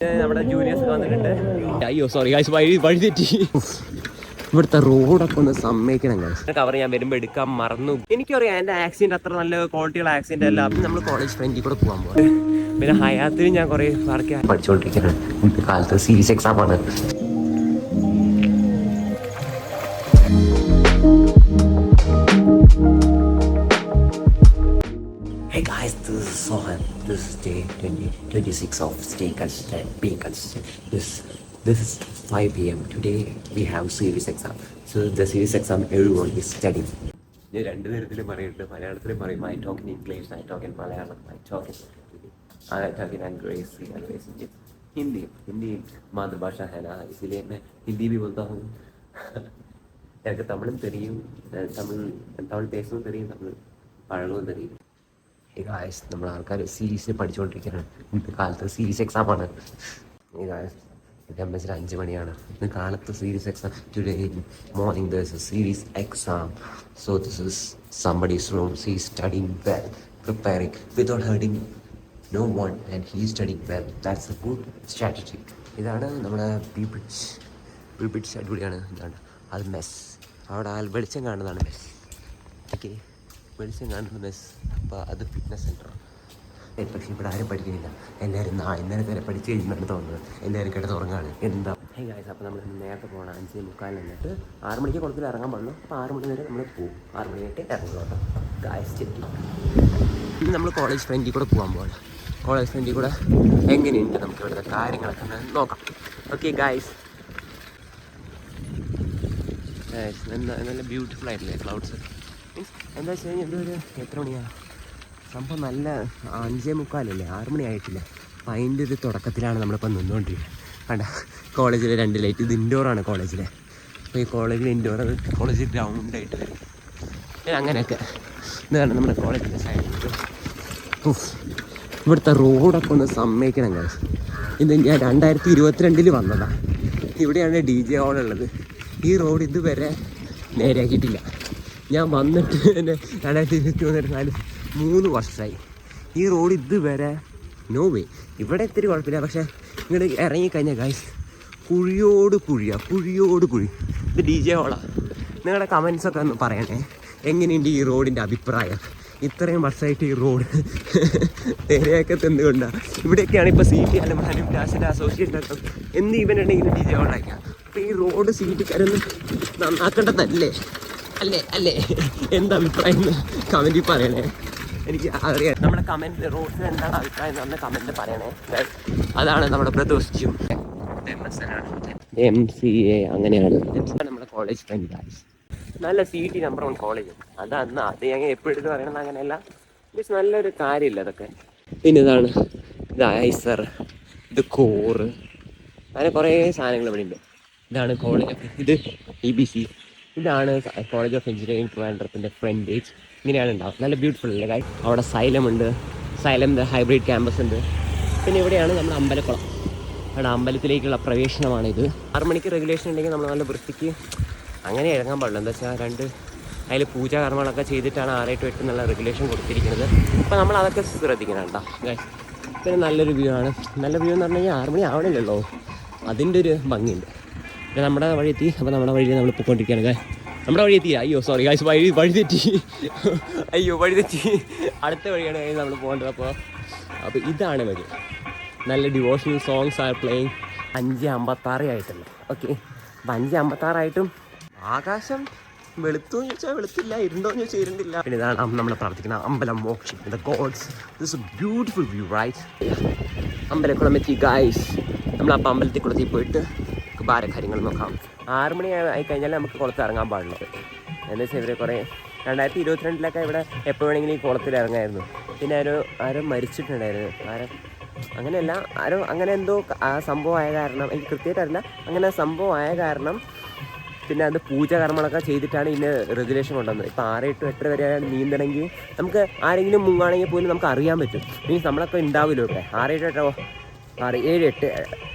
നമ്മുടെ ജൂനിയേഴ്സ് ഒക്കെ വന്നിട്ടുണ്ട്. അയ്യോ സോറി ഗൈസ്, വഴി തെറ്റി. ഇവിടുത്തെ റോഡൊക്കെ ഒന്ന് സമ്മതിക്കണം ഗൈസ്. കവർ ഞാൻ വരുമ്പോൾ എടുക്കാൻ മറന്നു. എനിക്കറിയാം എൻ്റെ ആക്സിഡന്റ് അത്ര നല്ല ക്വാളിറ്റിയുള്ള ആക്സിഡന്റ് അല്ല. അപ്പം നമ്മൾ കോളേജ് ഫ്രണ്ടിൽ കൂടെ പോകാൻ പോകും. പിന്നെ ഹയാത്തിലും ഞാൻ കുറേ വർക്ക് പഠിച്ചുകൊണ്ടിരിക്കുകയാണ്. ഇന്നത്തെ കാലത്ത് സീരീസ് എക്സാം ആണ്. Hey guys, this is Sohan. This is day 26 of staying consistent, being consistent. This is 5 p.m. Today we have series exam. So the series exam everyone is studying. ഞാൻ രണ്ട് തരത്തിലും പറയുന്നുണ്ട്. മലയാളത്തിലും പറയും. I talk in English, I talk in Malayalam, I talk in अंग्रेजी, हिंदी मातृभाषा है ना, इसीलिए मैं हिंदी भी बोलता हूँ. എനിക്ക് തമിഴും തെരിയും, തമിഴ് പേസവും തെരിയും, തമിഴ് പഴവും തെരിയും. Hey guys, നമ്മൾ ആൾക്കാർ സീരീസ് പഠിച്ചുകൊണ്ടിരിക്കുകയാണ്. ഇന്നത്തെ കാലത്ത് സീരീസ് എക്സാം ആണ്. Hey guys, എംഎസിൽ 5 മണിയാണ്. ഇന്ന് കാലത്ത് series exam. Today morning there is a series exam. So this is somebody's room. He is studying well, preparing without hurting no one, and he is studying well. That's a good strategy. ഇതാണ് നമ്മുടെ beach അടിപൊളിയാണ്. ഇതാണ് അത് mess. അവിടെ വെളിച്ചം കാണുന്നതാണ് mess. Okay, വെളിച്ചം കാണുന്ന മെസ്. അപ്പോൾ അത് ഫിറ്റ്നസ് സെൻ്റർ. പക്ഷേ ഇവിടെ ആരും പഠിക്കുന്നില്ല. എല്ലാവരും ഇന്നലെ വരെ പഠിച്ച് കഴിഞ്ഞാണ് തോന്നുന്നത്. എല്ലാവരും കിടന്ന് ഉറങ്ങാണ്. എന്താ ഹേ ഗായ്സ്, അപ്പോൾ നമ്മൾ നേരത്തെ പോകണം. 5:45 എന്നിട്ട് 6 മണിക്ക് കുളത്തിൽ ഇറങ്ങാൻ പാടുള്ളൂ. അപ്പോൾ 6 മണി വരെ നമ്മൾ പോകും. 6 മണിയായിട്ട് ഇറങ്ങുള്ളൂ. ഗായ്സ് ചെറ്റി ഇന്ന് നമ്മൾ കോളേജ് ഫ്രണ്ടിൽ കൂടെ പോകാൻ പോകണം. കോളേജ് ഫ്രണ്ടിൽ കൂടെ എങ്ങനെയുണ്ട് നമുക്ക് ഇവിടുത്തെ കാര്യങ്ങളൊക്കെ നോക്കാം. ഓക്കെ ഗായ്സ്, നല്ല ബ്യൂട്ടിഫുൾ ആയിട്ടില്ലേ ക്ലൗഡ്സ്. മീൻസ് എന്താ വെച്ച് കഴിഞ്ഞാൽ എന്തൊരു എത്ര മണിയാണ് സംഭവം? നല്ല 5:45 6 മണി ആയിട്ടില്ല. അപ്പം അതിൻ്റെ ഒരു തുടക്കത്തിലാണ് നമ്മളിപ്പോൾ നിന്നുകൊണ്ടിരിക്കുന്നത്. കണ്ട കോളേജിലെ 2 ലൈറ്റ്. ഇത് ഇൻഡോറാണ് കോളേജിലെ. അപ്പോൾ ഈ കോളേജിൽ ഇൻഡോർ, കോളേജ് ഗ്രൗണ്ടായിട്ട് വരും. അങ്ങനെയൊക്കെ ഇതാണ് നമ്മുടെ കോളേജിൻ്റെ സൈഡിൽ. ഇവിടുത്തെ റോഡൊക്കെ ഒന്ന് സമ്മതിക്കണം guys. ഇത് ഞാൻ 2022 വന്നതാണ്. ഇവിടെയാണ് DJ ഹോൾ ഉള്ളത്. ഈ റോഡ് ഇതുവരെ നേരെയാക്കിയിട്ടില്ല. ഞാൻ വന്നിട്ട് എൻ്റെ 2023 3 വർഷമായി. ഈ റോഡ് ഇതുവരെ നോ വേ. ഇവിടെ ഇത്തിരി കുഴപ്പമില്ല, പക്ഷേ ഇങ്ങോട്ട് ഇറങ്ങിക്കഴിഞ്ഞാൽ ഗൈസ് കുഴിയോട് കുഴി. ഇത് DJ ഹോളാണ്. നിങ്ങളുടെ കമൻസൊക്കെ ഒന്ന് പറയണേ, എങ്ങനെയുണ്ട് ഈ റോഡിൻ്റെ അഭിപ്രായം? ഇത്രയും വർഷമായിട്ട് ഈ റോഡ് നേരെയൊക്കെ എന്തുകൊണ്ടാണ്? ഇവിടെയൊക്കെയാണ് ഇപ്പോൾ CT അലമാനും നാഷണൽ അസോസിയേഷനൊക്കെ എന്ത് ഇവൻ്റ് ഉണ്ടെങ്കിലും DJ ഹോളായിരിക്കാം. അപ്പോൾ ഈ റോഡ് CTക്കാരൊന്ന് നന്നാക്കേണ്ടതല്ലേ? അല്ലേ എന്താ അഭിപ്രായം കമൻറ്റിൽ പറയണേ. എനിക്ക് അറിയാം നമ്മുടെ കമൻറ്റ് റോഡ്സിൽ എന്താണ് അഭിപ്രായം എന്ന് കമൻറ്റ് പറയണേ. അതാണ് നമ്മുടെ പ്രദോഷിച്ചും MCA അങ്ങനെയാണ് നമ്മുടെ കോളേജ് ഫ്രണ്ട് ഗൈസ്. നല്ല CT നമ്പർ 1 കോളേജ്. അത് ഞാൻ എപ്പോഴും എടുത്ത് പറയണമെന്ന് അങ്ങനെയല്ല. മീൻസ് നല്ലൊരു കാര്യമില്ല അതൊക്കെ. പിന്നെ ഇത് ഐസർ, ഇത് കോറ്, അങ്ങനെ കുറേ സാധനങ്ങൾ ഇവിടെ ഉണ്ട്. ഇതാണ് കോളേജ്. ഇത് EBC. ഇതാണ് കോളേജ് ഓഫ് എഞ്ചിനീയറിംഗ് ട്രിവാൻഡ്രത്തിൻ്റെ ഫ്രണ്ടേജ്. ഇങ്ങനെയാണ് ഉണ്ടാവും. നല്ല ബ്യൂട്ടിഫുൾ അല്ലേ ഗൈസ്? അവിടെ സൈലം ഉണ്ട്. സൈലമിൻ്റെ ഹൈബ്രിഡ് ക്യാമ്പസ് ഉണ്ട്. പിന്നെ ഇവിടെയാണ് നമ്മുടെ അമ്പലക്കുളം. അവിടെ അമ്പലത്തിലേക്കുള്ള പ്രവേശനമാണിത്. 6 മണിക്ക് റെഗുലേഷൻ ഉണ്ടെങ്കിൽ നമ്മൾ നല്ല വൃത്തിക്ക് അങ്ങനെ ഇറങ്ങാൻ പാടില്ല. എന്താ വെച്ചാൽ അതിൽ പൂജാകർമ്മങ്ങളൊക്കെ ചെയ്തിട്ടാണ് 6 to 8 എന്നുള്ള റെഗുലേഷൻ കൊടുത്തിരിക്കുന്നത്. അപ്പോൾ നമ്മൾ അതൊക്കെ ശ്രദ്ധിക്കണം കേട്ടോ ഗൈസ്. പിന്നെ നല്ലൊരു വ്യൂ ആണ്. നല്ല വ്യൂ എന്ന് പറഞ്ഞു കഴിഞ്ഞാൽ 6 മണി ആവണില്ലല്ലോ, അതിൻ്റെ ഒരു ഭംഗിയുണ്ട്. പിന്നെ നമ്മുടെ വഴി എത്തി. അപ്പോൾ നമ്മുടെ വഴിയിൽ നമ്മൾ പോയിക്കൊണ്ടിരിക്കുകയാണ് ഗൈസ്. നമ്മുടെ വഴി എത്തി. അയ്യോ സോറി ഗൈസ്, വഴി തെറ്റി. അടുത്ത വഴിയാണ് നമ്മൾ പോകേണ്ടത്. അപ്പോൾ ഇതാണ് വഴി. നല്ല ഡിവോഷണൽ സോങ്സ് ആർ പ്ലേയിങ്. 5:56 ആയിട്ടല്ലോ. ഓക്കെ, അപ്പം 5:56 ആകാശം വെളുത്തോന്ന് ചോദിച്ചാൽ വെളുത്തില്ല, ഇരുണ്ടോന്ന് ചോദിച്ചാൽ ഇരുണ്ടില്ല. പിന്നെ ഇതാണ് നമ്മൾ പ്രാർത്ഥിക്കുന്ന അമ്പലം മോക്ഷം. The gods. This a beautiful view right. അമ്പലക്കുളം എത്തി ഗൈസ്. നമ്മൾ അപ്പം അമ്പലത്തിൽ കുളത്തിൽ പോയിട്ട് ഭാര കാര്യങ്ങൾ നോക്കാം. 6 മണി ആയി കഴിഞ്ഞാൽ നമുക്ക് കുളത്തിൽ ഇറങ്ങാൻ പാടുള്ളൂ. എന്താ വെച്ചാൽ ഇവർ കുറേ 2022 ഇവിടെ എപ്പോൾ വേണമെങ്കിലും ഈ കുളത്തിൽ ഇറങ്ങായിരുന്നു. പിന്നെ ആരോ മരിച്ചിട്ടുണ്ടായിരുന്നു. അങ്ങനെയല്ല, അങ്ങനെ എന്തോ സംഭവമായ കാരണം, എനിക്ക് കൃത്യമായിട്ട് അറിയില്ല, അങ്ങനെ സംഭവമായ കാരണം പിന്നെ അത് പൂജകർമ്മങ്ങളൊക്കെ ചെയ്തിട്ടാണ് ഇതിന് റെഗുലേഷൻ കൊണ്ടുവന്നത്. ഇപ്പോൾ 6 to 8 വരെ നീന്തണമെങ്കിൽ നമുക്ക് ആരെങ്കിലും മുങ്ങുകയാണെങ്കിൽ പോലും നമുക്ക് അറിയാൻ പറ്റും. മീൻസ് നമ്മളൊക്കെ ഉണ്ടാവില്ലോ ഇവിടെ. 6 to 6, 7, 8,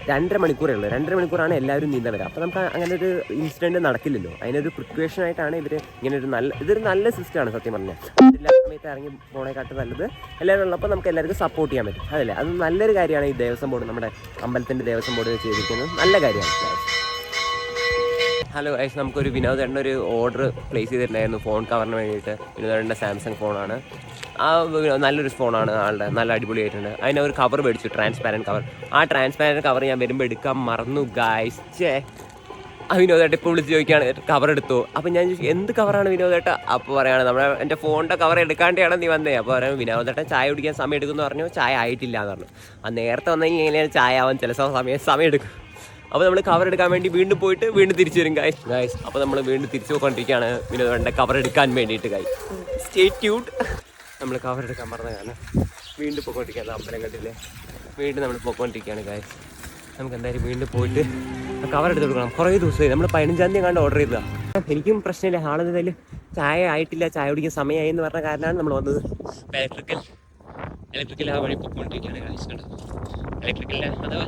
2.5 മണിക്കൂറേ ഉള്ളൂ. 2.5 മണിക്കൂറാണ് എല്ലാവരും നീന്താൻ വരിക. അപ്പോൾ നമുക്ക് അങ്ങനെ ഒരു ഇൻസിഡൻറ്റ് നടക്കില്ലല്ലോ. അതിനൊരു പ്രിക്വേഷനായിട്ടാണ് ഇങ്ങനെ ഇതൊരു നല്ല സിസ്റ്റമാണ് സത്യം പറഞ്ഞാൽ. എല്ലാ സമയത്ത് ഇറങ്ങി പോണേക്കാട്ട് നല്ലത് എല്ലാവരും ഉള്ളപ്പോൾ നമുക്ക് എല്ലാവർക്കും സപ്പോർട്ട് ചെയ്യാൻ പറ്റും. അതല്ലേ, അത് നല്ലൊരു കാര്യമാണ് ഈ ദേവസ്വം ബോർഡ്, നമ്മുടെ അമ്പലത്തിൻ്റെ ദേവസ്വം ബോർഡ് ചെയ്തിരിക്കുന്നത്. നല്ല കാര്യമാണ്. ഹലോ ഗൈസ്, നമുക്കൊരു വിനോദേട്ടൻ്റെ ഒരു ഓർഡർ പ്ലേസ് ചെയ്തിട്ടുണ്ടായിരുന്നു ഫോൺ കവറിന് വേണ്ടിയിട്ട്. വിനോദേട്ടൻ്റെ സാംസങ് ഫോണാണ്. ആ നല്ലൊരു ഫോണാണ് ആളുടെ, നല്ല അടിപൊളിയായിട്ടുണ്ട്. അതിന് ഒരു കവർ മേടിച്ചു, ട്രാൻസ്പാരൻറ്റ് കവർ. ആ ട്രാൻസ്പാരൻറ്റ് കവർ ഞാൻ വരുമ്പോൾ എടുക്കാൻ മറന്നു ഗൈസ്. ആ വിനോദേട്ട ഇപ്പോൾ വിളിച്ച് ചോദിക്കുകയാണ് കവർ എടുത്തു. അപ്പോൾ ഞാൻ ചോദിച്ചു എന്ത് കവറാണ് വിനോദേട്ട? അപ്പോൾ പറയുകയാണ് എൻ്റെ ഫോണിൻ്റെ കവർ എടുക്കാണ്ടാണ് നീ വന്നേ. അപ്പോൾ പറയാം വിനോദേട്ടൻ ചായ കുടിക്കാൻ സമയം എടുക്കുമെന്ന് പറഞ്ഞു. ചായ ആയിട്ടില്ല എന്ന് പറഞ്ഞു. ആ നേരത്തെ വന്നെങ്കിൽ എങ്ങനെയാണ് ചായ ആവാൻ ചില സമയം എടുക്കും. അപ്പോൾ നമ്മൾ കവർ എടുക്കാൻ വേണ്ടി വീണ്ടും പോയിട്ട് വീണ്ടും തിരിച്ചു വരും ഗൈസ്. അപ്പോൾ നമ്മൾ വീണ്ടും തിരിച്ചു പോയിക്കൊണ്ടിരിക്കുകയാണ് വിനോദേട്ടൻ്റെ കവർ എടുക്കാൻ വേണ്ടിയിട്ട് ഗൈസ്. Stay tuned. നമ്മൾ കവർ എടുക്കാൻ പറഞ്ഞ കാരണം വീണ്ടും പോയിക്കൊണ്ടിരിക്കുകയാണ്. അമ്പലങ്ങളിലെ വീണ്ടും നമ്മൾ പോയിക്കൊണ്ടിരിക്കുകയാണ് ഗൈസ്. നമുക്ക് എന്തായാലും വീണ്ടും പോയിട്ട് കവർ എടുത്ത് കൊടുക്കണം. കുറേ ദിവസമായി, നമ്മൾ 15-ാം തീയതി കണ്ട് ഓർഡർ ചെയ്തതാണ്. എനിക്കും പ്രശ്നമില്ല, ആളെന്തായാലും ചായ ആയിട്ടില്ല, ചായ കുടിക്കാൻ സമയമായി എന്ന് പറഞ്ഞ കാരണമാണ് നമ്മൾ വന്നത്. ഇലക്ട്രിക്കൽ ആ വഴി പോയിക്കൊണ്ടിരിക്കുകയാണ് ഗൈസ്. ഇലക്ട്രിക്കലിൻ്റെ അത്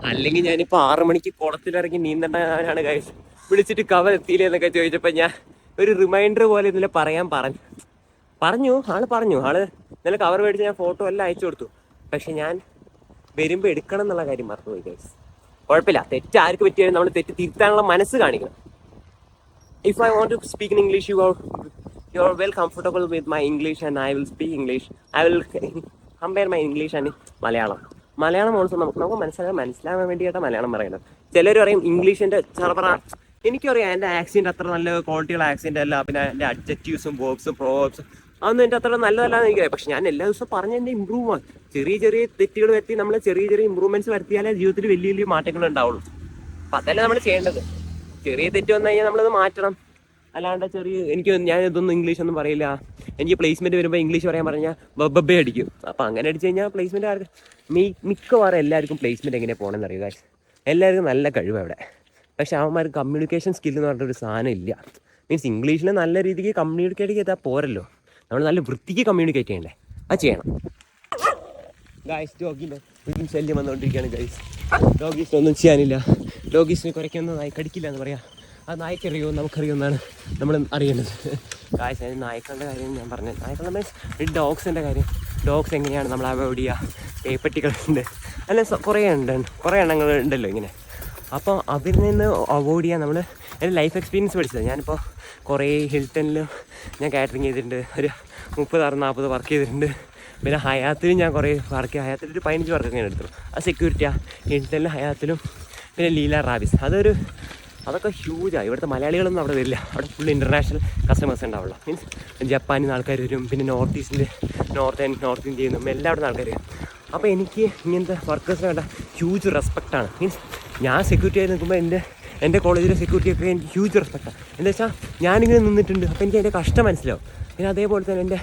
അല്ലെങ്കിൽ ഞാനിപ്പോൾ 6 മണിക്ക് കുളത്തിലിറങ്ങി നീന്തേണ്ടതാണ് ഗൈസ്. വിളിച്ചിട്ട് കവർ എത്തിയില്ലേ എന്നൊക്കെ ചോദിച്ചപ്പോൾ ഞാൻ ഒരു റിമൈൻഡർ പോലെ ഇന്നലെ പറഞ്ഞു ആള് ഇന്നലെ കവർ മേടിച്ച് ഞാൻ ഫോട്ടോ എല്ലാം അയച്ചു കൊടുത്തു. പക്ഷെ ഞാൻ വരുമ്പോൾ എടുക്കണം എന്നുള്ള കാര്യം മറന്നുപോയി ഗൈസ്. കുഴപ്പമില്ല, തെറ്റ് ആർക്ക് പറ്റിയാലും നമ്മൾ തെറ്റ് തിരുത്താനുള്ള മനസ്സ് കാണിക്കണം. If I want to speak in English you are well comfortable with my English and I will speak English. I will compare my English and Malayalam also നമുക്ക് മനസ്സിലാവാൻ വേണ്ടിയിട്ടാണ് മലയാളം പറയുന്നത്. ചിലർ പറയും ഇംഗ്ലീഷിൻ്റെ ചെറുപറ. എനിക്കറിയാം എൻ്റെ ആക്സെൻ്റ് അത്ര നല്ല ക്വാളിറ്റിയുള്ള ആക്സെൻ്റ് അല്ല. പിന്നെ എൻ്റെ അഡ്ജക്റ്റീവ്സും വേർബ്സും പ്രോവേർബ്സും അതൊന്നും എൻ്റെ അത്ര നല്ലതല്ലാന്ന് എനിക്കറിയാം. പക്ഷെ ഞാൻ എല്ലാ ദിവസവും പറഞ്ഞ് എൻ്റെ ഇമ്പ്രൂവ് ആണ്. ചെറിയ തെറ്റുകൾ വരുത്തി നമ്മൾ ചെറിയ ഇമ്പ്രൂവ്മെൻറ്റ്സ് വരുത്തിയാലേ ജീവിതത്തിൽ വലിയ മാറ്റങ്ങൾ ഉണ്ടാവുള്ളൂ. അപ്പം അതല്ലേ നമ്മൾ ചെയ്യേണ്ടത്. ചെറിയ തെറ്റ് വന്നു കഴിഞ്ഞാൽ നമ്മളത് മാറ്റണം. അല്ലാണ്ട് ഞാൻ ഇതൊന്നും ഇംഗ്ലീഷൊന്നും പറയില്ല. എനിക്ക് പ്ലേസ്മെൻറ്റ് വരുമ്പോൾ ഇംഗ്ലീഷ് പറയാൻ പറഞ്ഞാൽ ബബ്ബേ അടിക്കും. അപ്പോൾ അങ്ങനെ അടിച്ചു കഴിഞ്ഞാൽ പ്ലേസ്മെൻറ്റ് ആർക്ക് മിക്കവാറും എല്ലാവർക്കും പ്ലേസ്മെൻറ്റ് എങ്ങനെ പോകണമെന്ന് അറിയുക. എല്ലാവർക്കും നല്ല കഴിവാണ് അവിടെ. പക്ഷെ അവന്മാർക്ക് കമ്മ്യൂണിക്കേഷൻ സ്കിൽ എന്ന് പറഞ്ഞൊരു സാധനം ഇല്ല. മീൻസ് ഇംഗ്ലീഷിൽ നല്ല രീതിക്ക് കമ്മ്യൂണിക്കേറ്റ് ചെയ്താൽ പോരല്ലോ, നമ്മൾ നല്ല വൃത്തിക്ക് കമ്മ്യൂണിക്കേറ്റ് ചെയ്യണ്ടേ, അത് ചെയ്യണം ഗൈസ്. ഡോഗിൻ്റെ വീണ്ടും ശല്യം വന്നുകൊണ്ടിരിക്കുകയാണ് ഗൈസ്. ഡോഗീസിനൊന്നും ചെയ്യാനില്ല. ഡോഗീസിന് കുറയ്ക്കൊന്നും നായി കടിക്കില്ല എന്ന് പറയാം. അത് നായ്ക്കറിയോ നമുക്കറിയുമെന്നാണ് നമ്മൾ അറിയേണ്ടത് ഗൈസ്. അതിന് നായ്ക്കളുടെ കാര്യം ഞാൻ പറഞ്ഞത്. നായ്ക്കളുടെ മീൻസ് ഡോഗ്സിൻ്റെ കാര്യം. ഡോഗ്സ് എങ്ങനെയാണ് നമ്മൾ അവോയ്ഡ് ചെയ്യുക? പേപ്പട്ടികളുണ്ട്, അല്ല കുറേ എണ്ണങ്ങൾ ഉണ്ടല്ലോ ഇങ്ങനെ. അപ്പോൾ അതിൽ നിന്ന് അവോയ്ഡ് ചെയ്യാൻ നമ്മൾ എൻ്റെ ലൈഫ് എക്സ്പീരിയൻസ് പഠിച്ചത്. ഞാനിപ്പോൾ കുറേ ഹിൽട്ടണിൽ ഞാൻ കാറ്ററിങ് ചെയ്തിട്ടുണ്ട്. ഒരു 30-40 വർക്ക് ചെയ്തിട്ടുണ്ട്. പിന്നെ ഹയാത്തിലും ഞാൻ കുറേ വർക്ക് ചെയ്തു. ഹയാത്തിൽ ഒരു 15 വർക്ക് ഞാൻ എടുത്തു. അത് സെക്യൂരിറ്റിയാണ്. ഹിൽട്ടണിലും ഹയാത്തിലും പിന്നെ ലീല റാബിസ്. അതൊക്കെ ഹ്യൂജാണ്. ഇവിടുത്തെ മലയാളികളൊന്നും അവിടെ വരില്ല. അവിടെ ഫുൾ ഇൻ്റർനാഷണൽ കസ്റ്റമേഴ്സ് ഉണ്ടാവുള്ളൂ. മീൻസ് ജപ്പാനിൽ നിന്ന് ആൾക്കാർ വരും. പിന്നെ നോർത്ത് ഇന്ത്യയിൽ നിന്നും എല്ലാം അവിടെ നിന്ന് ആൾക്കാർ വരും. അപ്പോൾ എനിക്ക് ഇങ്ങനത്തെ വർക്കേഴ്സിനെ വേണ്ട ഹ്യൂജ് റെസ്പെക്റ്റാണ്. മീൻസ് ഞാൻ സെക്യൂരിറ്റി ആയി നിൽക്കുമ്പോൾ എൻ്റെ കോളേജിലെ സെക്യൂരിറ്റിയൊക്കെ എനിക്ക് ഹ്യൂജ് റെസ്പെക്റ്റാണ്. എന്താ വെച്ചാൽ ഞാനിങ്ങനെ നിന്നിട്ടുണ്ട്. അപ്പോൾ എനിക്ക് അതിൻ്റെ കഷ്ടം മനസ്സിലാവും. പിന്നെ അതേപോലെ തന്നെ എൻ്റെ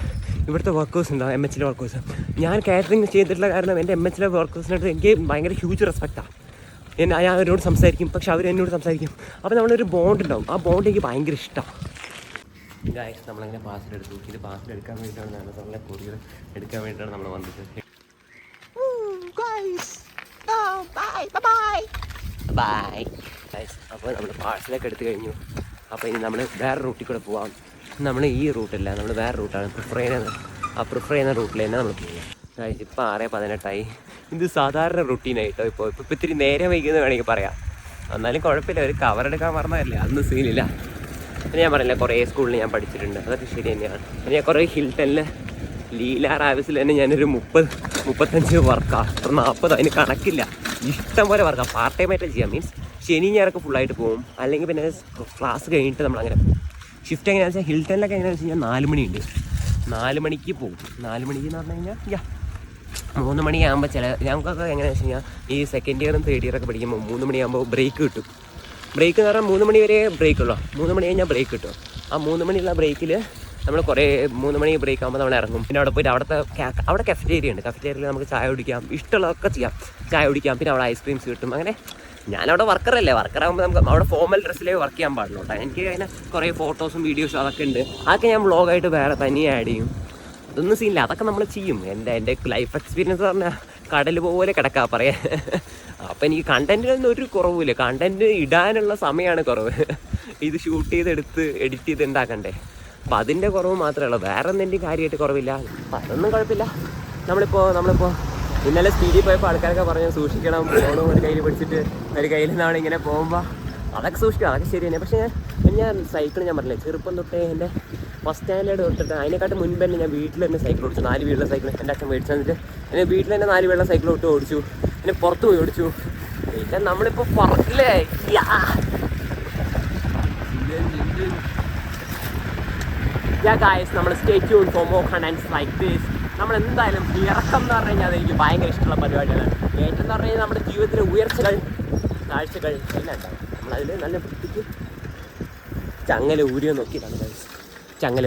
ഇവിടുത്തെ വർക്കേഴ്സ് ഉണ്ടാവും, MHലെ വർക്കേഴ്സ്. ഞാൻ കാറ്ററിങ് ചെയ്തിട്ടുള്ള കാരണം എൻ്റെ MHലെ വർക്കേഴ്സിനായിട്ട് എനിക്ക് ഭയങ്കര ഹ്യൂജ് റെസ്പെക്റ്റാണ്. ഞാൻ അവരോട് സംസാരിക്കും, പക്ഷെ അവർ എന്നോട് സംസാരിക്കും. അപ്പോൾ നമ്മളൊരു ബോണ്ട് ഉണ്ടാവും. ആ ബോണ്ട് എനിക്ക് ഭയങ്കര ഇഷ്ടമാണ് ഗൈസ്. നമ്മളങ്ങനെ പാർസലെടുത്തു. ഇത് പാർസലെടുക്കാൻ വേണ്ടിയിട്ടാണ് നമ്മളെ കൊറിയർ എടുക്കാൻ വേണ്ടിയിട്ടാണ് നമ്മൾ വന്നത്. Bye guys. അപ്പോൾ നമ്മൾ പാർസലൊക്കെ എടുത്തു കഴിഞ്ഞു. അപ്പോൾ ഇനി നമ്മൾ വേറെ റൂട്ടിൽ കൂടെ പോവാം. നമ്മൾ ഈ റൂട്ടല്ല, നമ്മൾ വേറെ റൂട്ടാണ് പ്രിഫർ ചെയ്യുന്ന റൂട്ടിൽ തന്നെ നമ്മൾ പോകും ഗൈസ്. ഇപ്പോൾ 6:18 ഇത് സാധാരണ റുട്ടീനായിട്ടോ. ഇപ്പോൾ ഇത്തിരി നേരെ വൈകുമെന്ന് വേണമെങ്കിൽ പറയാം. എന്നാലും കുഴപ്പമില്ല, ഒരു കവർ എടുക്കാൻ പറഞ്ഞതല്ലേ, അതൊന്നും സീനില്ല. പിന്നെ ഞാൻ പറഞ്ഞില്ല കുറേ സ്കൂളിൽ ഞാൻ പഠിച്ചിട്ടുണ്ട്, അതൊക്കെ ശരി തന്നെയാണ്. പിന്നെ ഞാൻ കുറേ ഹിൽട്ടണിൽ ലീല റാവിസിൽ തന്നെ ഞാനൊരു 30-35 വർക്കാണ്, 40 അതിന് കണക്കില്ല. ഇഷ്ടം പോലെ വർക്കാണ്. പാർട്ട് ടൈം ആയിട്ട് ചെയ്യാം. മീൻസ് ശനി ഞാനൊക്കെ ഫുള്ളായിട്ട് പോകും. അല്ലെങ്കിൽ പിന്നെ ക്ലാസ് കഴിഞ്ഞിട്ട് നമ്മളങ്ങനെ ഷിഫ്റ്റ് എങ്ങനെയാണെന്ന് വെച്ചാൽ ഹിൽട്ടണിലൊക്കെ എങ്ങനെയാണെന്ന് വെച്ച് കഴിഞ്ഞാൽ 4 മണിയുണ്ട്. 4 മണിക്ക് പോകും. 4 മണിക്ക് എന്ന് പറഞ്ഞു കഴിഞ്ഞാൽ 3 മണിയാകുമ്പോൾ ഞങ്ങൾക്കൊക്കെ എങ്ങനെയാണെന്ന് വെച്ച് കഴിഞ്ഞാൽ ഈ സെക്കൻഡ് ഇയറും തേർഡ് ഇയറൊക്കെ പഠിക്കുമ്പോൾ 3 മണിയാകുമ്പോൾ ബ്രേക്ക് കിട്ടും. ബ്രേക്ക് എന്ന് പറഞ്ഞാൽ 3 മണി വരെ ബ്രേക്കുള്ളൂ. 3 മണി കഴിഞ്ഞാൽ ബ്രേക്ക് കിട്ടും. ആ 3 മണിയുള്ള ബ്രേക്കിൽ നമ്മൾ 3 മണി ബ്രേക്ക് ആകുമ്പോൾ നമ്മൾ ഇറങ്ങും. പിന്നെ അവിടെ പോയിട്ട് അവിടെ കഫറ്റേരിയ ഉണ്ട്. കഫറ്റേരിയയിൽ നമുക്ക് ചായ കുടിക്കാം, ഇഷ്ടമുള്ളതൊക്കെ ചെയ്യാം, ചായ കുടിക്കാം. പിന്നെ അവിടെ ഐസ്ക്രീംസ് കിട്ടും. അങ്ങനെ ഞാനവിടെ വർക്കറാകുമ്പോൾ നമുക്ക് അവിടെ ഫോർമൽ ഡ്രസ്സിലേ വർക്ക് ചെയ്യാൻ പാടുള്ളൂ കേട്ടോ. എനിക്ക് അങ്ങനെ കുറേ ഫോട്ടോസും വീഡിയോസും അതൊക്കെ ഉണ്ട്. അതൊക്കെ ഞാൻ വ്ളോഗായിട്ട് വേറെ തനിയെ ആഡ് ചെയ്യും. അതൊന്നും സീനില്ല, അതൊക്കെ നമ്മൾ ചെയ്യും. എൻ്റെ ലൈഫ് എക്സ്പീരിയൻസ് പറഞ്ഞാൽ കടൽ പോലെ കിടക്കാ പറയാ. അപ്പം എനിക്ക് കണ്ടന്റിനൊന്നും ഒരു കുറവില്ല. കണ്ടന്റ് ഇടാനുള്ള സമയമാണ് കുറവ്. ഇത് ഷൂട്ട് ചെയ്തെടുത്ത് എഡിറ്റ് ചെയ്ത് ഉണ്ടാക്കണ്ടേ. അപ്പം അതിൻ്റെ കുറവ് മാത്രമേ ഉള്ളൂ. വേറെ ഒന്നും എൻ്റെ കാര്യമായിട്ട് കുറവില്ല. അപ്പം അതൊന്നും കുഴപ്പമില്ല. നമ്മളിപ്പോൾ ഇന്നലെ സ്പീഡിൽ പോയപ്പോൾ ആൾക്കാരൊക്കെ പറഞ്ഞു സൂക്ഷിക്കണം, ഫോണും ഒരു കയ്യിൽ പിടിച്ചിട്ട് ഒരു കയ്യിൽ നിന്നാണ് ഇങ്ങനെ പോകുമ്പോൾ. അതൊക്കെ സൂക്ഷിക്കണം, അതൊക്കെ ശരി തന്നെ. പക്ഷേ ഞാൻ സൈക്കിൾ ഞാൻ പറഞ്ഞില്ലേ, ചെറുപ്പം തൊട്ടേ എൻ്റെ ഫസ്റ്റ് സ്റ്റാൻഡേർഡ് തൊട്ടിട്ട് അതിനെക്കാട്ട് മുൻപ് തന്നെ ഞാൻ വീട്ടിൽ തന്നെ സൈക്കിൾ ഓടിച്ചു. 4 വീലുള്ള സൈക്കിൾ എൻ്റെ അച്ഛൻ മേടിച്ചു തന്നിട്ട് എന്നെ വീട്ടിൽ തന്നെ 4 വീലുള്ള സൈക്കിൾ തൊട്ട് ഓടിച്ചു. പിന്നെ പുറത്ത് പോയി ഓടിച്ചു. പിന്നെ നമ്മളിപ്പോൾ പറക്കില്ലേ. നമ്മൾ stay tuned for more contents like this. നമ്മൾ എന്തായാലും ഇറക്കം എന്ന് പറഞ്ഞു കഴിഞ്ഞാൽ അതെനിക്ക് ഭയങ്കര ഇഷ്ടമുള്ള പരിപാടിയാണ്. ഏറ്റവും എന്ന് പറഞ്ഞു കഴിഞ്ഞാൽ നമ്മുടെ ജീവിതത്തിലെ ഉയർച്ചകൾ കാഴ്ചകൾ എല്ലാം ഉണ്ടാവും. നമ്മളതിൽ നല്ല വൃത്തിക്ക് ചങ്ങല ഊരിയോ നോക്കിയിട്ടാണ് ഗൈസ്. ചങ്ങല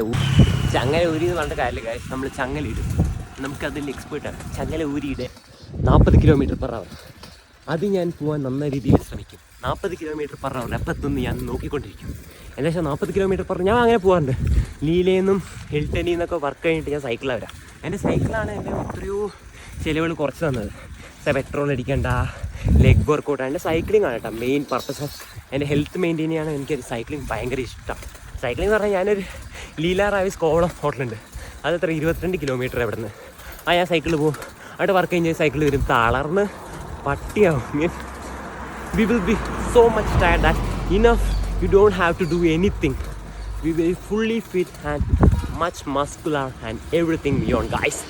ഊരി എന്ന് പറഞ്ഞ കാര്യമില്ല ഗൈസ്. നമ്മൾ ചങ്ങല ഇടും, നമുക്കതിൽ എക്സ്പേർട്ടാണ്. ചങ്ങല ഊരിയുടെ 40 km/h അത് ഞാൻ പോകാൻ നന്ന രീതിയിൽ ശ്രമിക്കും. 40 km/h എപ്പത്തുനിന്ന് ഞാൻ നോക്കിക്കൊണ്ടിരിക്കും. ഏകദേശം 40 km/h ഞാൻ അങ്ങനെ പോകാറുണ്ട്. ലീലയെന്നും ഹിൽട്ടണിൽ നിന്നൊക്കെ വർക്ക് കഴിഞ്ഞിട്ട് ഞാൻ സൈക്കിളാണ് വരാം. എൻ്റെ സൈക്കിളാണ് എൻ്റെ എത്രയോ ചിലവുകൾ കുറച്ച് തന്നത്. പെട്രോൾ അടിക്കണ്ട, ലെഗ് വർക്കൗട്ടാണ്. എൻ്റെ സൈക്ലിംഗ് ആണ് കേട്ടോ മെയിൻ പർപ്പസ്. എൻ്റെ ഹെൽത്ത് മെയിൻറ്റെയിൻ ചെയ്യാൻ എനിക്കൊരു സൈക്ലിംഗ് ഭയങ്കര ഇഷ്ടം. സൈക്ലിംഗ് എന്ന് പറഞ്ഞാൽ ഞാനൊരു ലീല റാവിസ് കോവളം ഹോട്ടലുണ്ട്, അതത്ര 22 km ഇവിടെ നിന്ന്. ഞാൻ സൈക്കിൾ പോകും, അവിടെ വർക്ക് കഴിഞ്ഞ് സൈക്കിൾ വരും, തളർന്ന് പട്ടിയാവും. Means we will be so much tired that enough you don't have to do anything. We will fully fit and much muscular and everything beyond guys.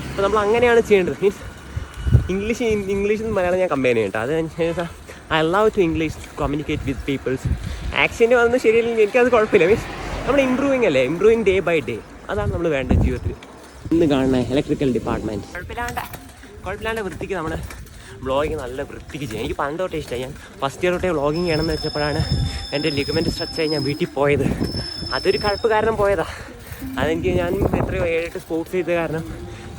അപ്പോൾ നമ്മൾ അങ്ങനെയാണ് ചെയ്യേണ്ടത്. മീൻസ് ഇംഗ്ലീഷിൽ മലയാളം ഞാൻ കമ്പയർ ചെയ്യട്ടോ. അത് I love to English communicate with peoples. Accident വന്ന് ശരിയല്ലെങ്കിൽ എനിക്കത് കുഴപ്പമില്ല. മീൻസ് നമ്മൾ ഇമ്പ്രൂവിങ് ഡേ ബൈ ഡേ. അതാണ് നമ്മൾ വേണ്ടത് ജീവിതത്തിൽ. ഇന്ന് കാണുന്ന ഇലക്ട്രിക്കൽ ഡിപ്പാർട്ട്മെൻറ്റ് കുഴപ്പമില്ലാണ്ട് വൃത്തിക്ക് നമ്മൾ വ്ളോഗിങ് നല്ല വൃത്തിക്ക് ചെയ്യും. എനിക്ക് പണ്ട് തൊട്ടേ ഇഷ്ടമായി. ഞാൻ ഫസ്റ്റ് ഇയർ തൊട്ടേ വ്ളോഗിങ് ചെയ്യണമെന്ന് വെച്ചപ്പോഴാണ് എൻ്റെ ലിഗമെൻറ്റ് സ്ട്രെച്ചായി ഞാൻ വീട്ടിൽ പോയത്. അതൊരു കഴപ്പ് കാരണം പോയതാണ്. അതെനിക്ക് ഞാൻ എത്രയോ 7-8 സ്പോർട്സ് ചെയ്ത കാരണം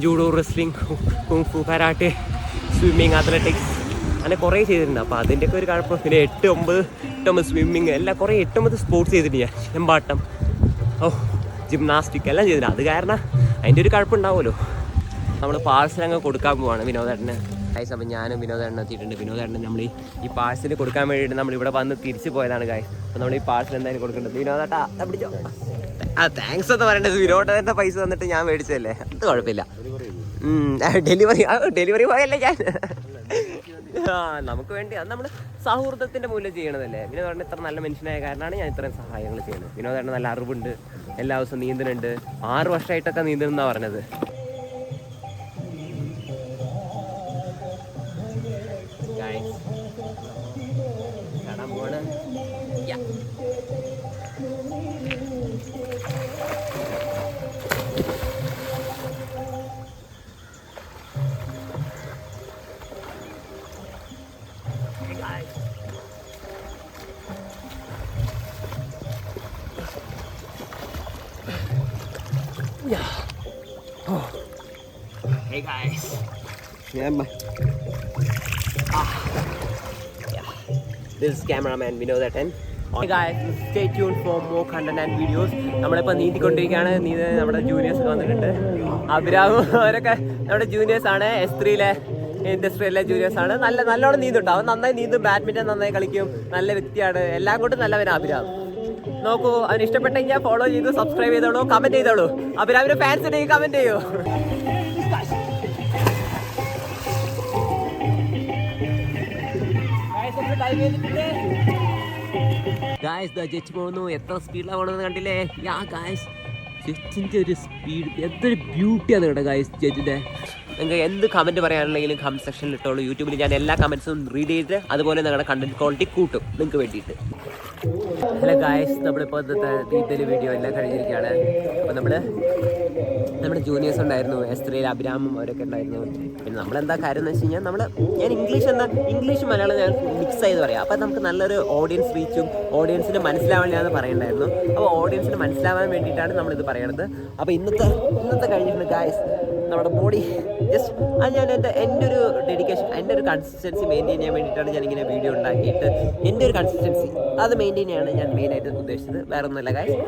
judo, wrestling, kung fu, karate, swimming, athletics അങ്ങനെ കുറേ ചെയ്തിട്ടുണ്ട്. അപ്പോൾ അതിൻ്റെയൊക്കെ ഒരു കുഴപ്പം. പിന്നെ 8-9 സ്വിമ്മിങ് എല്ലാം കുറേ 8-9 സ്പോർട്സ് ചെയ്തിട്ടുണ്ട് ഞാൻ. ചെമ്പാട്ടം, ജിംനാസ്റ്റിക് എല്ലാം ചെയ്തിട്ടുണ്ട്. അത് കാരണം അതിൻ്റെ ഒരു കുഴപ്പമുണ്ടാവുമല്ലോ. നമ്മൾ പാഴ്സൽ അങ്ങ് കൊടുക്കാൻ പോവാണ് വിനോദേട്ടന്. ഗൈസ്, അപ്പം ഞാനും വിനോദേട്ടൻ എത്തിയിട്ടുണ്ട്. വിനോദേട്ടൻ നമ്മൾ ഈ പാഴ്സൽ കൊടുക്കാൻ വേണ്ടിയിട്ട് നമ്മൾ ഇവിടെ വന്ന് തിരിച്ചു പോയതാണ് ഗൈസ്. അപ്പോൾ നമ്മൾ ഈ പാഴ്സൽ എന്തായാലും കൊടുക്കേണ്ടത്. വിനോദേട്ടാ പിടിച്ചോ. താങ്ക്സ് എന്ന് പറയേണ്ടത് വിനോദേട്ടൻ്റെ പൈസ തന്നിട്ട് ഞാൻ മേടിച്ചതല്ലേ, അത് കുഴപ്പമില്ല. ഡെലിവറി പോയല്ലേ ഞാൻ. നമുക്ക് വേണ്ടി അത് നമ്മൾ സൗഹൃദത്തിൻ്റെ മൂല്യം ചെയ്യണതല്ലേ. വിനോദേട്ടൻ ഇത്ര നല്ല മനുഷ്യനായ കാരണമാണ് ഞാൻ ഇത്രയും സഹായങ്ങൾ ചെയ്യുന്നത്. വിനോദേട്ടൻ നല്ല അറിവുണ്ട്, എല്ലാ ദിവസവും നീന്തലുണ്ട്. 6 വർഷമായിട്ടൊക്കെ നീന്തലെന്നാണ് പറഞ്ഞത്. കാണാൻ പോവാണ്. Hey guys. Yeah. This is cameraman Vinodatan. Hey guys, stay tuned for more content and videos. നമ്മളിപ്പോൾ നീന്തിക്കൊണ്ടിരിക്കുകയാണ്. നമ്മുടെ ജൂനിയേഴ്സ് ഒക്കെ വന്നിട്ടുണ്ട്. അഭിരാമും അവരൊക്കെ നമ്മുടെ ജൂനിയേഴ്സാണ്. S3-ലെ ഇൻഡസ്ട്രിയിലെ ജൂനിയേഴ്സാണ്. നല്ലോണം നീന്തുണ്ട്. അവൻ നന്നായി നീന്തും, ബാഡ്മിൻ്റൺ നന്നായി കളിക്കും, നല്ല വ്യക്തിയാണ്. എല്ലാം കൊണ്ടും നല്ലവനാണ് അഭിരാം. നോക്കൂ, അവന് ഇഷ്ടപ്പെട്ടെങ്കിൽ ഫോളോ ചെയ്തു, സബ്സ്ക്രൈബ് ചെയ്തോളൂ, കമൻറ്റ് ചെയ്തോളൂ. അഭിരാമിന് ഫാൻസ് ഉണ്ടെങ്കിൽ കമൻറ്റ് ചെയ്യൂ. ഗായ്സ് ജഡ്ജ് പോകുന്നു. എത്ര സ്പീഡിലാണ് പോകണമെന്ന് കണ്ടില്ലേ? ജഡ്ജിൻ്റെ ഒരു സ്പീഡ് എന്തൊരു ബ്യൂട്ടിയാണ് കേട്ടോ ഗായ്സ് ജഡ്ജിൻ്റെ. നിങ്ങൾക്ക് എന്ത് കമൻറ്റ് പറയാനുണ്ടെങ്കിലും കമൻറ്റ് സെക്ഷനിൽ ഇട്ടോളൂ. യൂട്യൂബിൽ ഞാൻ എല്ലാ കമൻറ്റ്സും റീഡ് ചെയ്ത് അതുപോലെ നിങ്ങളുടെ കണ്ടന്റ് ക്വാളിറ്റി കൂട്ടും നിങ്ങൾക്ക് വേണ്ടിയിട്ട്. ഹലോ ഗായ്സ്, നമ്മളിപ്പോൾ ഇന്നത്തെ വീഡിയോ എല്ലാം കഴിഞ്ഞിരിക്കുകയാണ്. അപ്പോൾ നമ്മുടെ ജൂനിയേഴ്സ് ഉണ്ടായിരുന്നു, S3-യിൽ അഭിരാമും അവരൊക്കെ ഉണ്ടായിരുന്നു. പിന്നെ നമ്മളെന്താ കാര്യം എന്ന് വെച്ച് കഴിഞ്ഞാൽ ഞാൻ ഇംഗ്ലീഷ് മലയാളം ഞാൻ മിക്സ് ചെയ്ത് പറയാം. അപ്പോൾ നമുക്ക് നല്ലൊരു ഓഡിയൻസ് റീച്ചും ഓഡിയൻസിന് മനസ്സിലാവാൻ ഞാൻ പറയണ്ടായിരുന്നു. അപ്പോൾ ഓഡിയൻസിന് മനസ്സിലാവാൻ വേണ്ടിയിട്ടാണ് നമ്മളിത് പറയണത്. അപ്പോൾ ഇന്നത്തെ കഴിഞ്ഞിട്ടുണ്ട് ഗായ്സ്. നമ്മുടെ ബോഡി ജസ്റ്റ് അത് ഞാൻ എൻ്റെ ഒരു ഡെഡിക്കേഷൻ, എൻ്റെ ഒരു കൺസിസ്റ്റൻസി മെയിൻറ്റെയിൻ ചെയ്യാൻ വേണ്ടിയിട്ടാണ് ഞാനിങ്ങനെ വീഡിയോ ഉണ്ടാക്കിയിട്ട് എൻ്റെ ഒരു കൺസിസ്റ്റൻസി അത് മെയിൻറ്റെയിൻ ചെയ്യാണ് ഞാൻ മെയിനായിട്ട് ഉദ്ദേശിച്ചത്. വേറെ ഒന്നുമില്ല ഗൈസ്.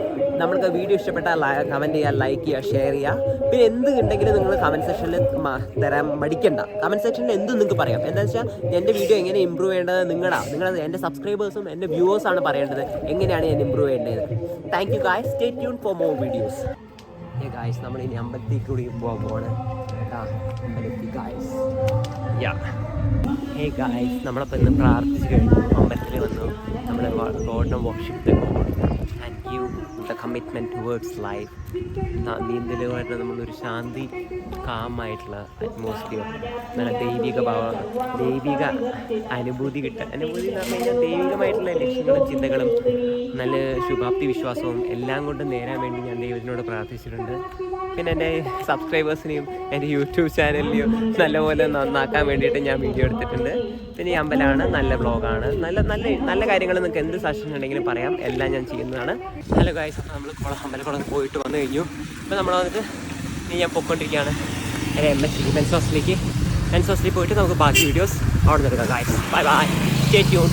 നമ്മൾക്ക് വീഡിയോ ഇഷ്ടപ്പെട്ടാൽ കമൻറ്റ് ചെയ്യുക, ലൈക്ക് ചെയ്യുക, ഷെയർ ചെയ്യുക. പിന്നെ എന്ത് ഉണ്ടെങ്കിലും നിങ്ങൾ കമൻറ്റ് സെക്ഷനിൽ തരാൻ മടിക്കണ്ട. കമൻറ്റ് സെക്ഷനിൽ എന്തും നിങ്ങൾക്ക് പറയാം. എന്താണെന്ന് വെച്ചാൽ എൻ്റെ വീഡിയോ എങ്ങനെ ഇമ്പ്രൂവ് ചെയ്യേണ്ടത് നിങ്ങളുടെ എൻ്റെ സബ്സ്ക്രൈബേഴ്സും എൻ്റെ വ്യൂവേഴ്സാണ് പറയേണ്ടത് എങ്ങനെയാണ് ഞാൻ ഇമ്പ്രൂവ് ചെയ്യേണ്ടത്. Thank you guys. Stay tune for more videos. Guys നമ്മൾ ഇനി അമ്പലത്തേക്ക് കൂടി പോകാൻ അമ്പലത്തിൽ ഗായ്സ്. ഹേ ഗായ്സ്, നമ്മളപ്പോൾ ഇന്ന് പ്രാർത്ഥിച്ച് കഴിഞ്ഞു, അമ്പലത്തിൽ വന്നു, നമ്മൾ ഗോഡിനെ worship and give the commitment towards life. നീന്തൽ പറഞ്ഞാൽ നമ്മളൊരു ശാന്തി കാമായിട്ടുള്ള അറ്റ്മോസ്ഫിയർ, നല്ല ദൈവിക അനുഭൂതി കിട്ടുക. അനുഭൂതി എന്ന് പറഞ്ഞു കഴിഞ്ഞാൽ ദൈവികമായിട്ടുള്ള ലക്ഷ്യങ്ങളും ചിന്തകളും നല്ല ശുഭാപ്തി വിശ്വാസവും എല്ലാം കൊണ്ട് നേരാൻ വേണ്ടി ഞാൻ ദൈവത്തിനോട് പ്രാർത്ഥിച്ചിട്ടുണ്ട്. പിന്നെ എൻ്റെ സബ്സ്ക്രൈബേഴ്സിനെയും എൻ്റെ യൂട്യൂബ് ചാനലിനെയും നല്ലപോലെ നന്നാക്കാൻ വേണ്ടിയിട്ട് ഞാൻ വീഡിയോ എടുത്തിട്ടുണ്ട്. പിന്നെ ഈ അമ്പലമാണ്, നല്ല വ്ളോഗാണ്, നല്ല കാര്യങ്ങൾ നിങ്ങൾക്ക് എന്ത് സജഷൻ ഉണ്ടെങ്കിലും പറയാം, എല്ലാം ഞാൻ ചെയ്യുന്നതാണ്. ഹലോ ഗായ്സ്, അപ്പോൾ നമ്മൾ അമ്പലക്കുളം പോയിട്ട് വന്നു കഴിഞ്ഞു. ഇപ്പോൾ നമ്മൾ വന്നിട്ട് ഞാൻ പൊയ്ക്കൊണ്ടിരിക്കുകയാണ് മെൻസ് ഹോസ്റ്റലിലേക്ക് പോയിട്ട് നമുക്ക് ബാക്കി വീഡിയോസ് അവിടെ നിന്ന് എടുക്കാം guys. Bye bye, stay tune.